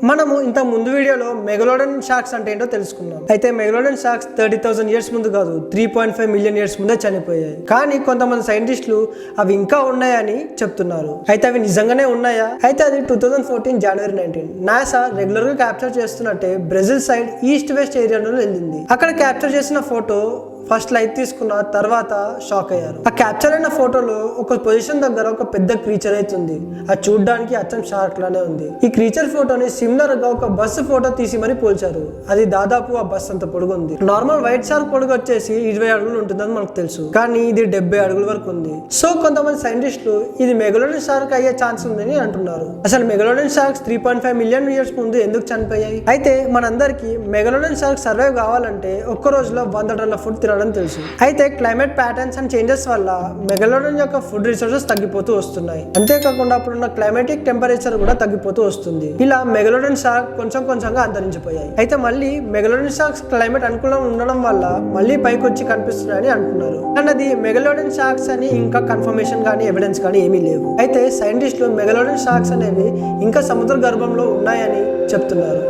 మనము ఇంత ముందు వీడియోలో మెగలోడన్ షార్క్స్ అంటే ఏంటో తెలుసుకున్నాం. అయితే మెగలోడన్ షార్క్స్ 30,000 ఇయర్స్ ముందు కాదు, 3.5 మిలియన్ ఇయర్స్ ముందే చనిపోయాయి. కానీ కొంతమంది సైంటిస్టులు అవి ఇంకా ఉన్నాయని చెప్తున్నారు. అయితే అవి నిజంగానే ఉన్నాయా? అయితే అది 2014 జనవరి 19 నాసా రెగ్యులర్ గా క్యాప్చర్ చేస్తున్నట్టే బ్రెజిల్ సైడ్ ఈస్ట్ వెస్ట్ ఏరియాలో వెళ్ళింది. అక్కడ క్యాప్చర్ చేసిన ఫోటో ఫస్ట్ లైట్ తీసుకున్న తర్వాత షాక్ అయ్యారు. ఆ క్యాప్చర్ అయిన ఫోటోలో ఒక పొజిషన్ దగ్గర ఒక పెద్ద క్రీచర్ అవుతుంది. అది చూడడానికి అచ్చం షార్క్ లానే ఉంది. ఈ క్రీచర్ ఫోటోని సిమిలర్ గా ఒక బస్సు ఫోటో తీసి మరి పోల్చారు. అది దాదాపు ఆ బస్ అంత పొడుగు ఉంది. నార్మల్ వైట్ షార్క్ పొడుగు వచ్చేసి 20 అడుగులు ఉంటుందని మనకు తెలుసు, కానీ ఇది 70 అడుగుల వరకు ఉంది. సో కొంతమంది సైంటిస్టులు ఇది మెగలోడన్ షార్క్ అయ్యే ఛాన్స్ ఉందని అంటున్నారు. అసలు మెగలోడన్ షార్క్స్ 3.5 మిలియన్ ఇయర్స్ ముందు ఎందుకు చనిపోయాయి? అయితే మనందరికి మెగలోడన్ షార్క్ సర్వైవ్ కావాలంటే ఒక్క రోజులో 100 టన్నుల ఫుడ్ తినడం తెలుసు. అయితే క్లైమేట్ ప్యాటర్న్స్ అండ్ చేంజెస్ వల్ల మెగలోడన్ యొక్క ఫుడ్ రిసోర్సెస్ తగ్గిపోతూ వస్తున్నాయి. అంతేకాకుండా అప్పుడున్న క్లైమాటిక్ టెంపరేచర్ కూడా తగ్గిపోతూ వస్తుంది. ఇలా మెగలోడన్ షార్క్ కొంచెంగా అంతరించిపోయాయి. అయితే మళ్ళీ మెగలోడన్ షార్క్స్ క్లైమేట్ అనుకూలంగా ఉండడం వల్ల మళ్ళీ పైకి వచ్చి కనిపిస్తున్నాయని అంటున్నారు. కానీ అది మెగలోడన్ షార్క్స్ అని ఇంకా కన్ఫర్మేషన్ కానీ ఎవిడెన్స్ కానీ ఏమీ లేవు. అయితే సైంటిస్టులు మెగలోడన్ షార్క్స్ అనేవి ఇంకా సముద్ర గర్భంలో ఉన్నాయని చెప్తున్నారు.